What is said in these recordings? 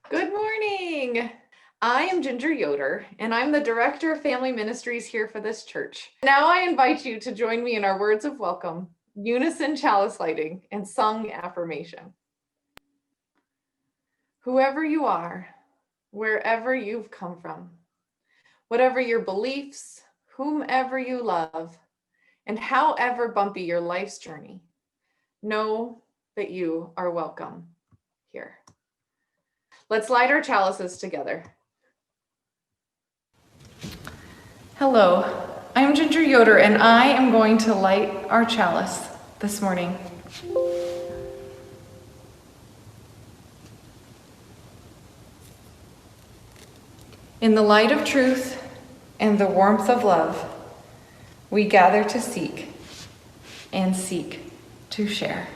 Good morning. I am Ginger Yoder, and I'm the Director of Family Ministries here for this church. Now I invite you to join me in our words of welcome, unison chalice lighting, and sung affirmation. Whoever you are, wherever you've come from, whatever your beliefs, whomever you love, and however bumpy your life's journey, know that you are welcome here. Let's light our chalices together. Hello, I'm Ginger Yoder, and I am going to light our chalice this morning. In the light of truth and the warmth of love, we gather to seek and seek to share.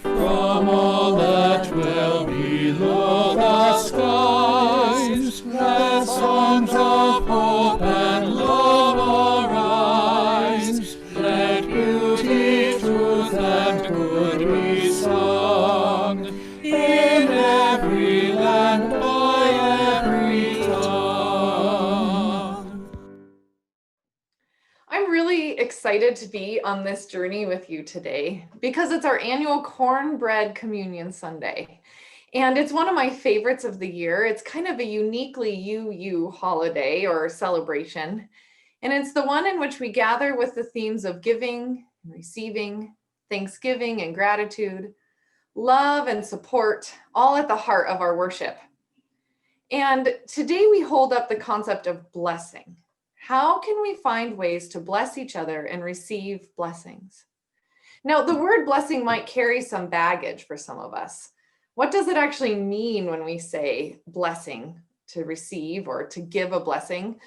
From all that dwell below the skies, let songs of hope and love arise. Let beauty, truth, and good be sung in every land by every tongue. I'm really excited to be on this journey with you today because it's our annual Cornbread Communion Sunday. And it's one of my favorites of the year. It's kind of a uniquely UU holiday or celebration. And it's the one in which we gather with the themes of giving and receiving, thanksgiving and gratitude, love and support, all at the heart of our worship. And today we hold up the concept of blessing. How can we find ways to bless each other and receive blessings? Now, the word blessing might carry some baggage for some of us. What does it actually mean when we say blessing, to receive or to give a blessing?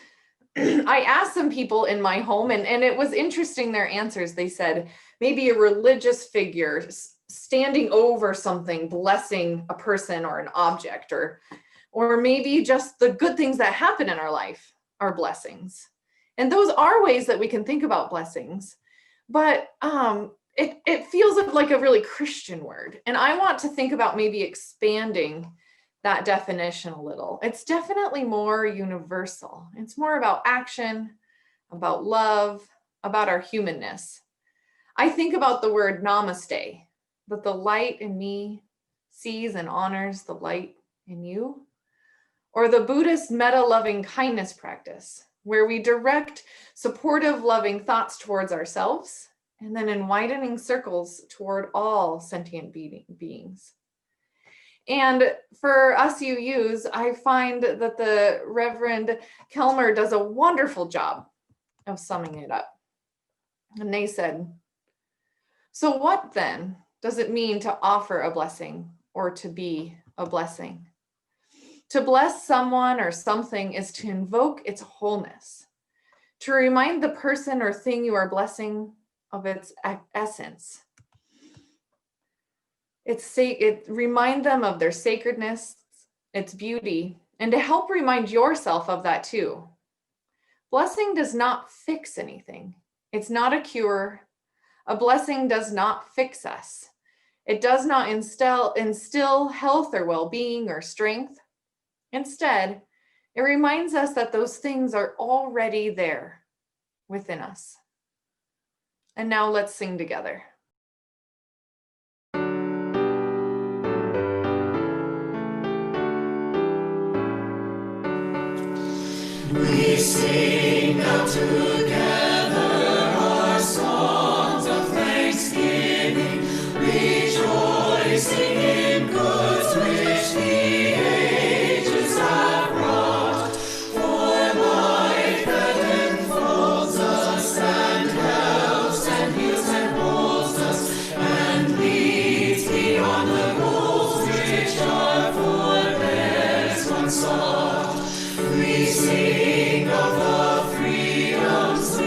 I asked some people in my home, and it was interesting, their answers. They said maybe a religious figure standing over something, blessing a person or an object, or maybe just the good things that happen in our life are blessings. And those are ways that we can think about blessings, but it feels like a really Christian word. And I want to think about maybe expanding that definition a little. It's definitely more universal. It's more about action, about love, about our humanness. I think about the word namaste, that the light in me sees and honors the light in you. Or the Buddhist metta-loving kindness practice, where we direct supportive, loving thoughts towards ourselves, and then in widening circles toward all sentient beings. And for us UUs, I find that the Reverend Kelmer does a wonderful job of summing it up. And they said, so what then does it mean to offer a blessing or to be a blessing? To bless someone or something is to invoke its wholeness, to remind the person or thing you are blessing of its essence. It remind them of their sacredness, its beauty, and to help remind yourself of that too. Blessing does not fix anything. It's not a cure. A blessing does not fix us. It does not instill health or well-being or strength. Instead, it reminds us that those things are already there within us. And now let's sing together. We sing now together our songs of thanksgiving, rejoicing in goods which the ages have wrought. For life that enfolds us and helps and heals and holds us and leads beyond the goals which our forebears once sought. We sing of the freedoms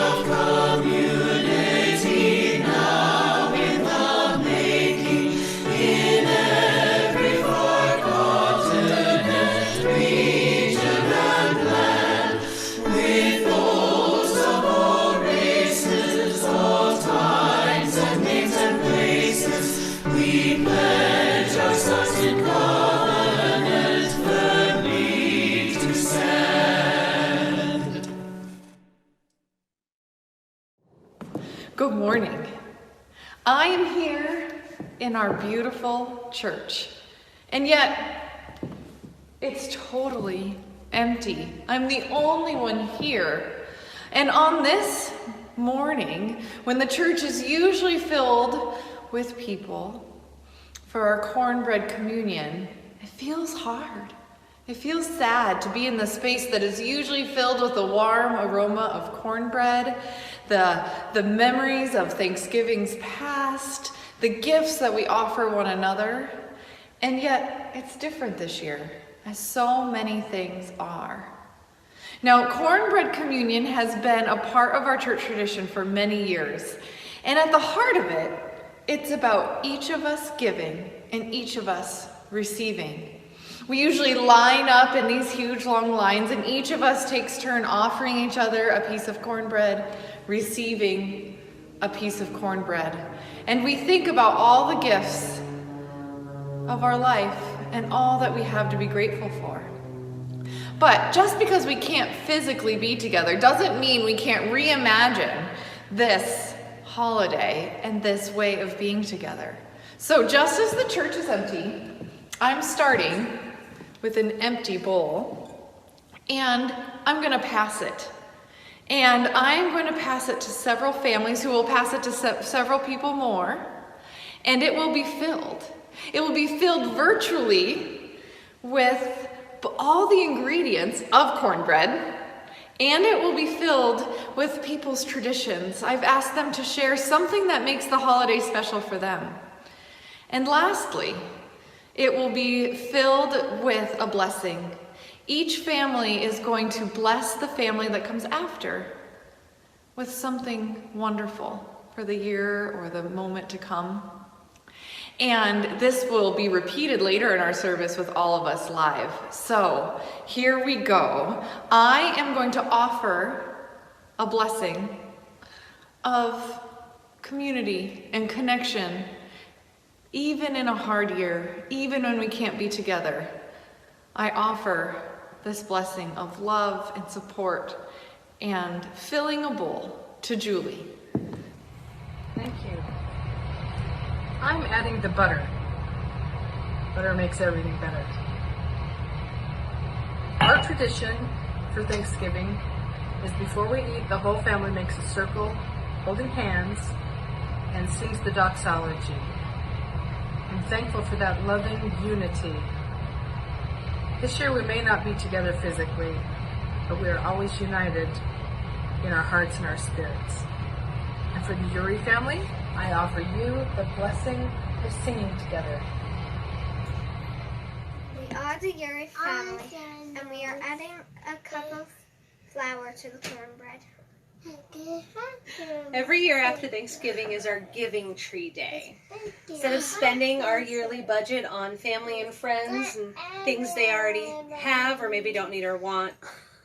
of community now in the making, in every far continent, region and land, with those of all races, all times and names and places, we pledge ourselves in covenant firmly to stand. Good morning. I am here in our beautiful church, and yet it's totally empty. I'm the only one here. And on this morning, when the church is usually filled with people for our cornbread communion, it feels hard. It feels sad to be in the space that is usually filled with the warm aroma of cornbread, the memories of Thanksgivings past, the gifts that we offer one another. And yet it's different this year, as so many things are. Now, cornbread communion has been a part of our church tradition for many years. And at the heart of it, it's about each of us giving and each of us receiving. We usually line up in these huge long lines, and each of us takes turn offering each other a piece of cornbread, receiving a piece of cornbread. And we think about all the gifts of our life and all that we have to be grateful for. But just because we can't physically be together doesn't mean we can't reimagine this holiday and this way of being together. So just as the church is empty, I'm starting with an empty bowl, and I'm going to pass it. And I'm going to pass it to several families who will pass it to several people more, and it will be filled. It will be filled virtually with all the ingredients of cornbread, and it will be filled with people's traditions. I've asked them to share something that makes the holiday special for them. And lastly, it will be filled with a blessing. Each family is going to bless the family that comes after with something wonderful for the year or the moment to come. And this will be repeated later in our service with all of us live. So here we go. I am going to offer a blessing of community and connection, even in a hard year, even when we can't be together. I offer this blessing of love and support and filling a bowl to Julie. Thank you. I'm adding the butter. Butter makes everything better. Our tradition for Thanksgiving is before we eat, the whole family makes a circle, holding hands, and sings the doxology. I'm thankful for that loving unity. This year we may not be together physically, but we are always united in our hearts and our spirits. And for the Uri family, I offer you the blessing of singing together. We are the Uri family, and we are adding a cup of flour to the cornbread. Every year after Thanksgiving is our Giving Tree Day. Instead of spending our yearly budget on family and friends and things they already have or maybe don't need or want,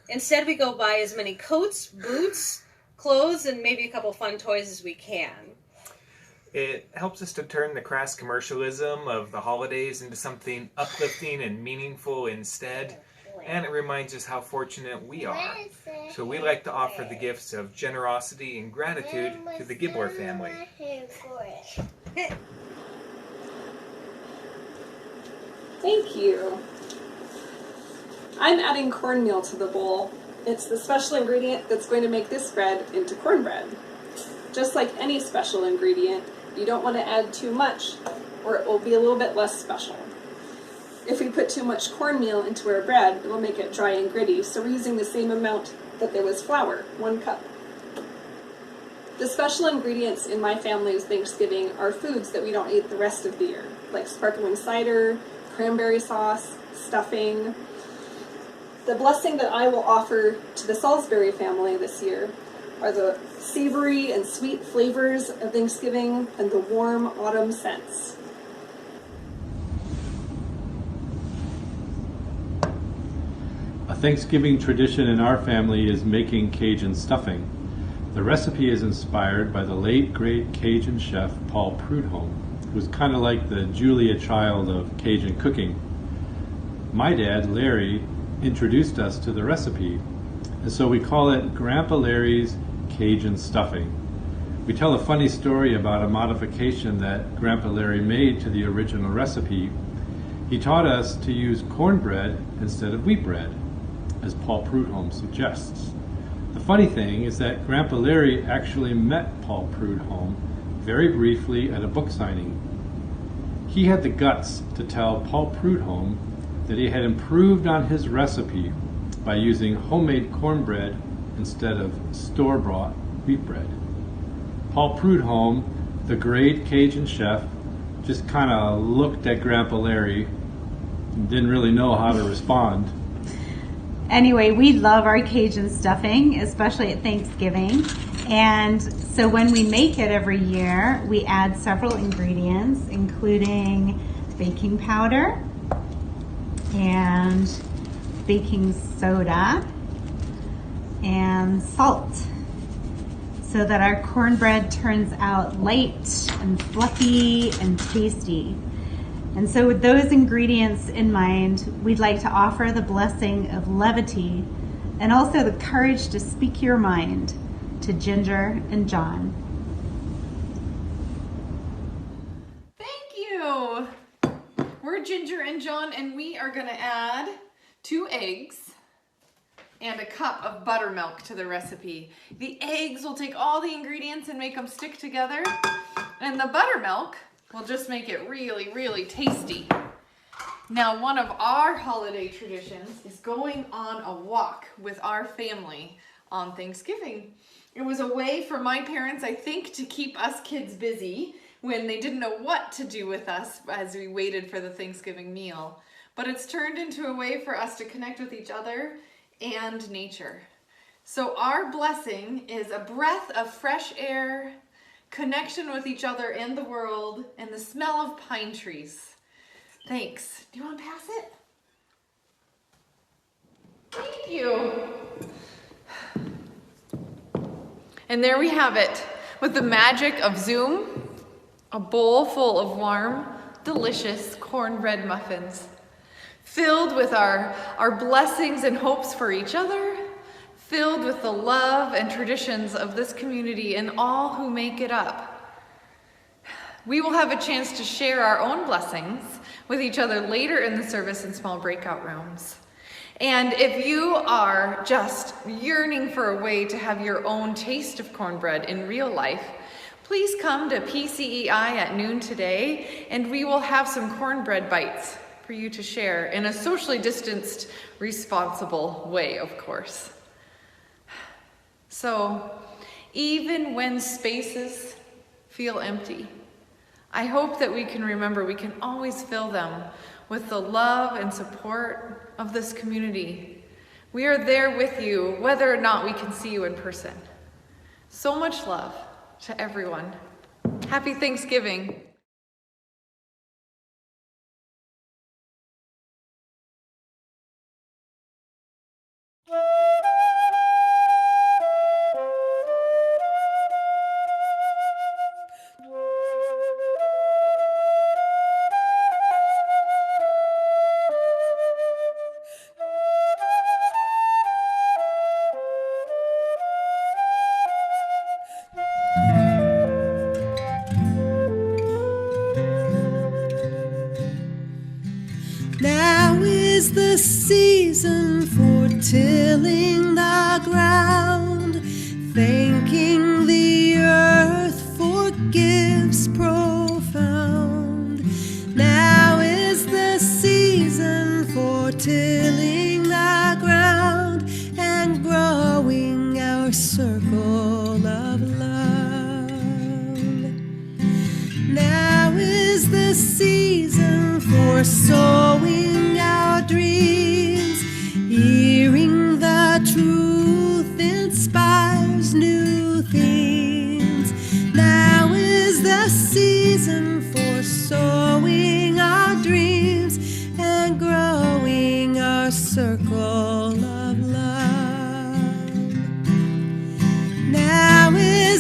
instead we go buy as many coats, boots, clothes, and maybe a couple fun toys as we can. It helps us to turn the crass commercialism of the holidays into something uplifting and meaningful instead. And it reminds us how fortunate we are. So we like to offer the gifts of generosity and gratitude to the Gibbler family. Thank you. I'm adding cornmeal to the bowl. It's the special ingredient that's going to make this bread into cornbread. Just like any special ingredient, you don't want to add too much or it will be a little bit less special. If we put too much cornmeal into our bread, it will make it dry and gritty, so we're using the same amount that there was flour, 1 cup. The special ingredients in my family's Thanksgiving are foods that we don't eat the rest of the year, like sparkling cider, cranberry sauce, stuffing. The blessing that I will offer to the Salisbury family this year are the savory and sweet flavors of Thanksgiving and the warm autumn scents. A Thanksgiving tradition in our family is making Cajun stuffing. The recipe is inspired by the late great Cajun chef Paul Prudhomme, who's kind of like the Julia Child of Cajun cooking. My dad, Larry, introduced us to the recipe, and so we call it Grandpa Larry's Cajun stuffing. We tell a funny story about a modification that Grandpa Larry made to the original recipe. He taught us to use cornbread instead of wheat bread, as Paul Prudhomme suggests. The funny thing is that Grandpa Larry actually met Paul Prudhomme very briefly at a book signing. He had the guts to tell Paul Prudhomme that he had improved on his recipe by using homemade cornbread instead of store-bought wheat bread. Paul Prudhomme, the great Cajun chef, just kind of looked at Grandpa Larry and didn't really know how to respond. Anyway, we love our Cajun stuffing, especially at Thanksgiving. And so when we make it every year, we add several ingredients, including baking powder and baking soda and salt, so that our cornbread turns out light and fluffy and tasty. And so with those ingredients in mind, we'd like to offer the blessing of levity and also the courage to speak your mind to Ginger and John. Thank you. We're Ginger and John, and we are gonna add 2 eggs and a cup of buttermilk to the recipe. The eggs will take all the ingredients and make them stick together, and the buttermilk will just make it really, really tasty. Now, one of our holiday traditions is going on a walk with our family on Thanksgiving. It was a way for my parents, I think, to keep us kids busy when they didn't know what to do with us as we waited for the Thanksgiving meal. But it's turned into a way for us to connect with each other and nature. So our blessing is a breath of fresh air, connection with each other and the world, and the smell of pine trees. Thanks. Do you want to pass it? Thank you. And there we have it. With the magic of Zoom, a bowl full of warm, delicious cornbread muffins, filled with our blessings and hopes for each other, filled with the love and traditions of this community and all who make it up. We will have a chance to share our own blessings with each other later in the service in small breakout rooms. And if you are just yearning for a way to have your own taste of cornbread in real life, please come to PCEI at noon today, and we will have some cornbread bites for you to share in a socially distanced, responsible way, of course. So, even when spaces feel empty, I hope that we can remember we can always fill them with the love and support of this community. We are there with you, whether or not we can see you in person. So much love to everyone. Happy Thanksgiving. Now is the season for tilling the ground, thanking the earth for gifts profound. Now is the season for tilling the ground and growing our circle of love. Now is the season for sowing our dreams. Hearing the truth inspires new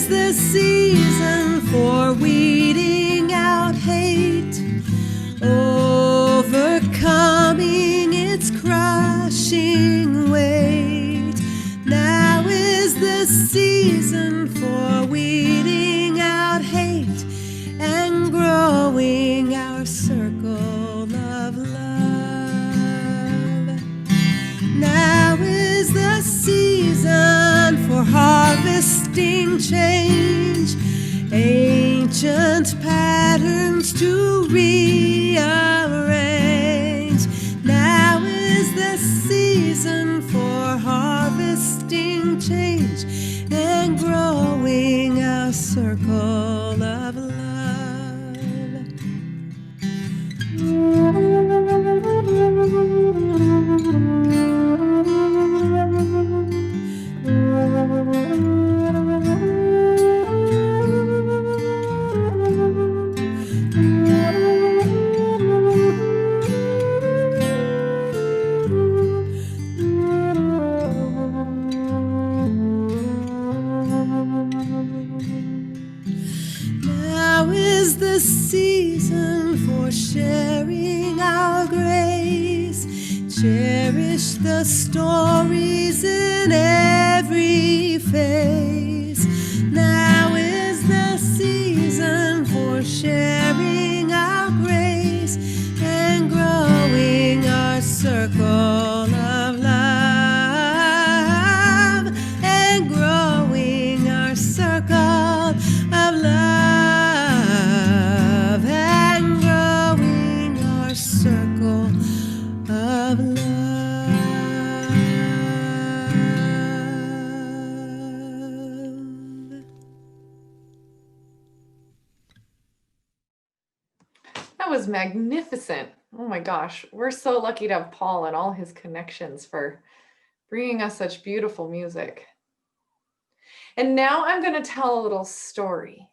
is the season for weeding out hate, overcoming its crushing weight. Now is the season for weeding out hate and growing our circle of love. Now is the season for harvesting change, ancient patterns to rearrange. Now is the season for harvesting change and growing our circle of love. Now is the season for sharing our grace. Cherish the stories in every face. Now is the season for sharing our grace and growing our circle of love, and growing our circle of love, and growing our circle of love. That was magnificent. Oh my gosh, we're so lucky to have Paul and all his connections for bringing us such beautiful music. And now I'm going to tell a little story.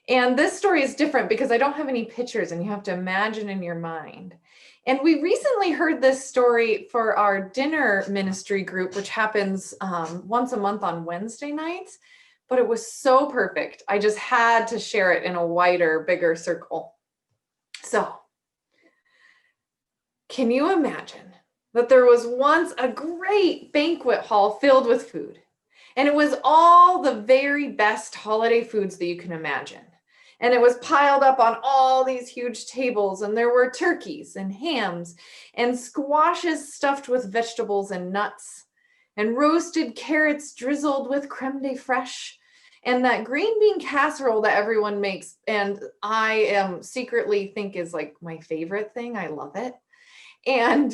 And this story is different because I don't have any pictures and you have to imagine in your mind. And we recently heard this story for our dinner ministry group, which happens once a month on Wednesday nights, but it was so perfect. I just had to share it in a wider, bigger circle. So, can you imagine that there was once a great banquet hall filled with food? And it was all the very best holiday foods that you can imagine. And it was piled up on all these huge tables, and there were turkeys and hams and squashes stuffed with vegetables and nuts, and roasted carrots drizzled with creme de fraiche, and that green bean casserole that everyone makes, and I secretly think is like my favorite thing. I love it. And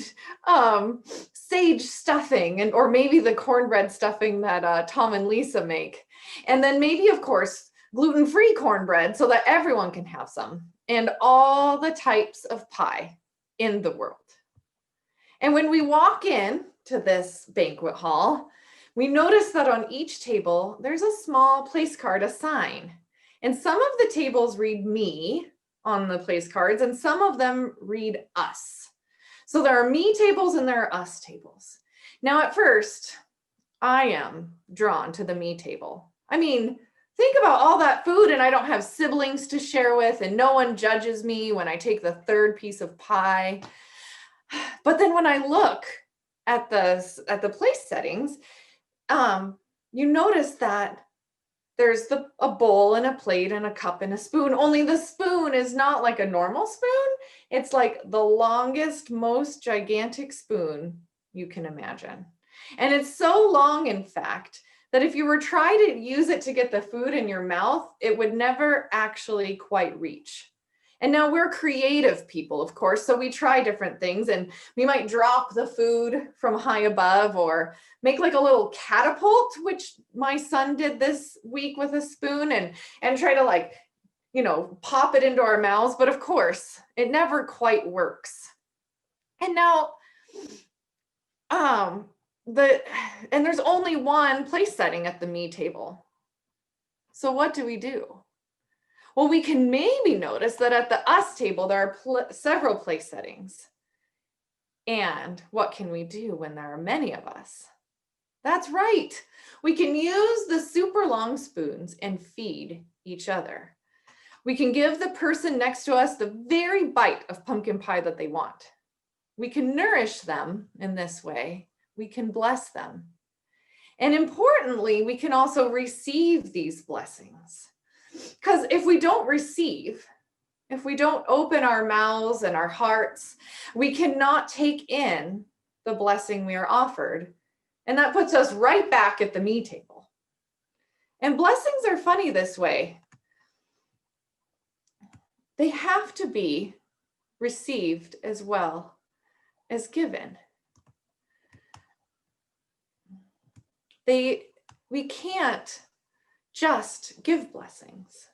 sage stuffing, and or maybe the cornbread stuffing that Tom and Lisa make. And then maybe, of course, gluten-free cornbread so that everyone can have some, and all the types of pie in the world. And when we walk in to this banquet hall, we notice that on each table, there's a small place card, a sign. And some of the tables read me on the place cards, and some of them read us. So there are me tables and there are us tables. Now, at first, I am drawn to the me table. I mean, think about all that food and I don't have siblings to share with, and no one judges me when I take the third piece of pie. But then when I look at the place settings, you notice that there's a bowl and a plate and a cup and a spoon, only the spoon is not like a normal spoon. It's like the longest, most gigantic spoon you can imagine. And it's so long, in fact, that if you were trying to use it to get the food in your mouth, it would never actually quite reach. And now we're creative people, of course, so we try different things, and we might drop the food from high above or make like a little catapult, which my son did this week with a spoon, and try to, like, you know, pop it into our mouths. But of course, it never quite works. And now, there's only one place setting at the me table. So what do we do? Well, we can maybe notice that at the us table, there are several place settings. And what can we do when there are many of us? That's right. We can use the super long spoons and feed each other. We can give the person next to us the very bite of pumpkin pie that they want. We can nourish them in this way. We can bless them. And importantly, we can also receive these blessings. Because if we don't receive, if we don't open our mouths and our hearts, we cannot take in the blessing we are offered. And that puts us right back at the me table. And blessings are funny this way. They have to be received as well as given. We can't just give blessings.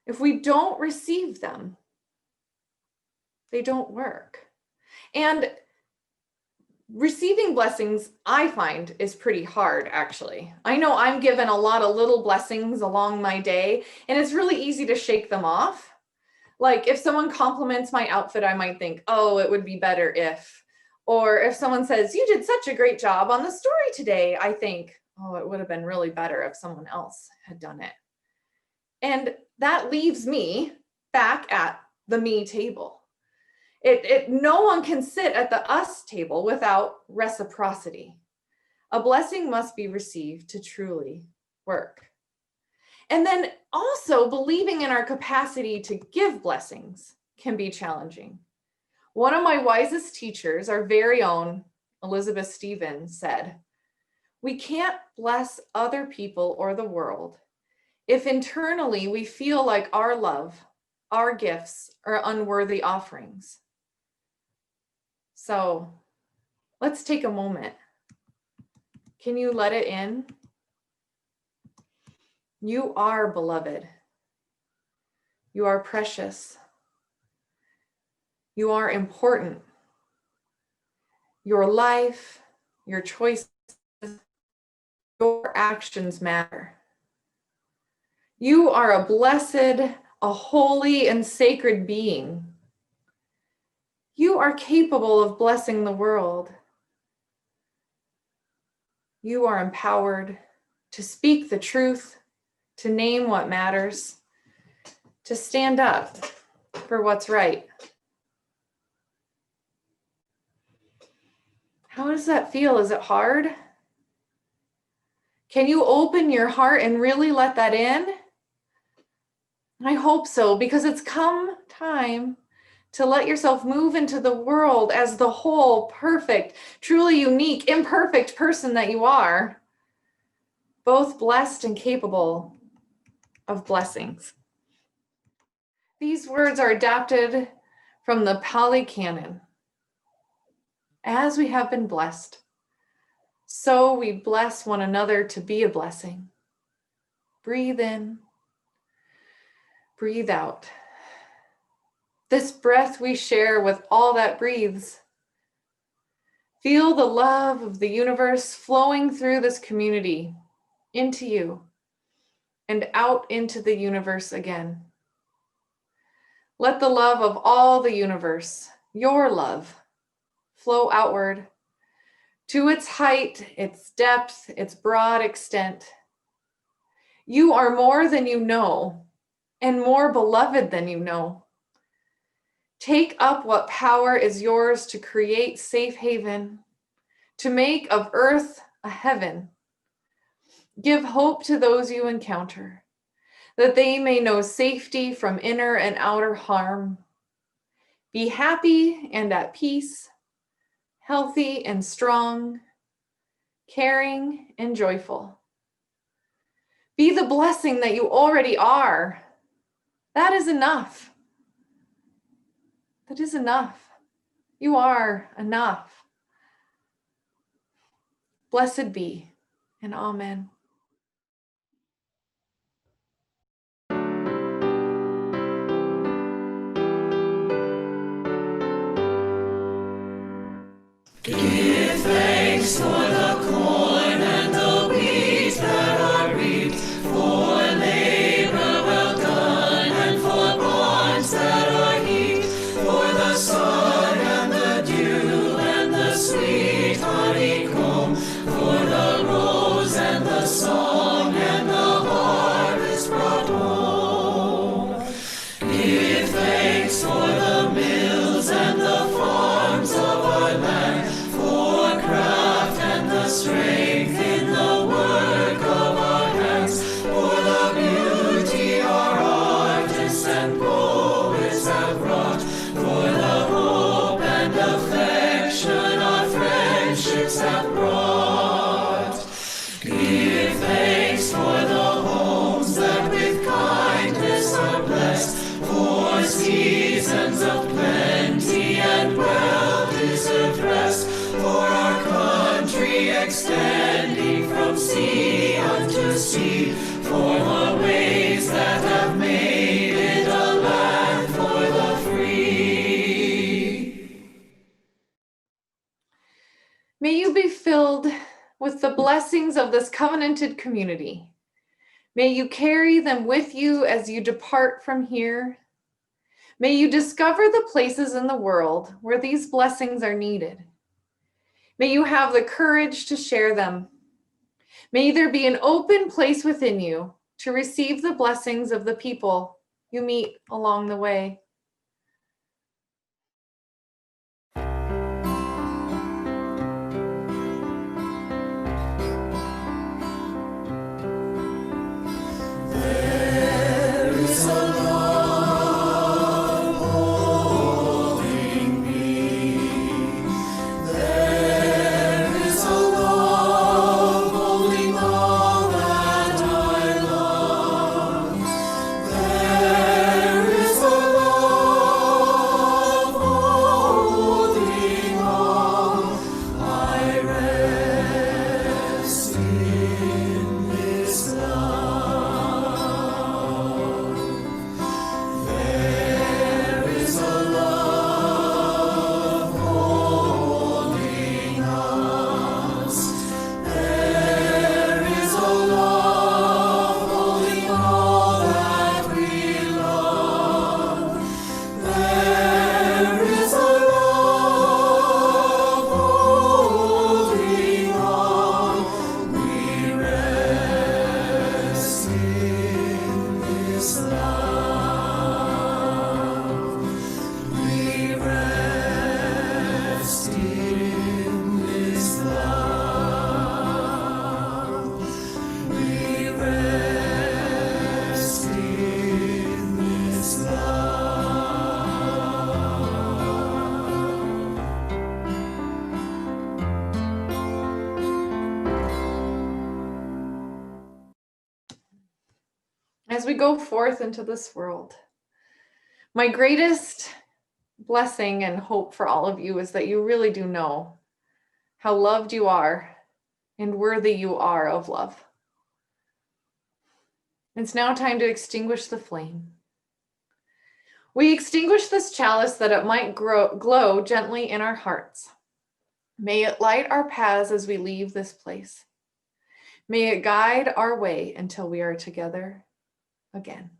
If we don't receive them, they don't work. And receiving blessings, I find, is pretty hard, actually. I know I'm given a lot of little blessings along my day, and it's really easy to shake them off. Like if someone compliments my outfit, I might think, oh, it would be better if. Or if someone says, you did such a great job on the story today, I think, oh, it would have been really better if someone else had done it. And that leaves me back at the me table. No one can sit at the us table without reciprocity. A blessing must be received to truly work. And then also believing in our capacity to give blessings can be challenging. One of my wisest teachers, our very own Elizabeth Stevens, said, we can't bless other people or the world if internally we feel like our love, our gifts are unworthy offerings. So let's take a moment. Can you let it in? You are beloved. You are precious. You are important. Your life, your choices, your actions matter. You are a blessed, a holy and sacred being. You are capable of blessing the world. You are empowered to speak the truth, to name what matters, to stand up for what's right. How does that feel? Is it hard? Can you open your heart and really let that in? I hope so, because it's come time to let yourself move into the world as the whole, perfect, truly unique, imperfect person that you are, both blessed and capable of blessings. These words are adapted from the Pali Canon. As we have been blessed, so we bless one another to be a blessing. Breathe in, breathe out. This breath we share with all that breathes. Feel the love of the universe flowing through this community into you and out into the universe again. Let the love of all the universe, your love, flow outward to its height, its depth, its broad extent. You are more than you know, and more beloved than you know. Take up what power is yours to create safe haven, to make of earth a heaven. Give hope to those you encounter, that they may know safety from inner and outer harm. Be happy and at peace, healthy and strong, caring and joyful. Be the blessing that you already are. That is enough. That is enough. You are enough. Blessed be, and amen. Give thanks for the corn and the wheat that are reaped, for labor well done and for bonds that are heaped, for the sun and the dew and the sweet honeycomb, for the extending from sea unto sea, for the waves that have made it a land for the free. May you be filled with the blessings of this covenanted community. May you carry them with you as you depart from here. May you discover the places in the world where these blessings are needed. May you have the courage to share them. May there be an open place within you to receive the blessings of the people you meet along the way. As we go forth into this world, my greatest blessing and hope for all of you is that you really do know how loved you are and worthy you are of love. It's now time to extinguish the flame. We extinguish this chalice that it might glow gently in our hearts. May it light our paths as we leave this place. May it guide our way until we are together again.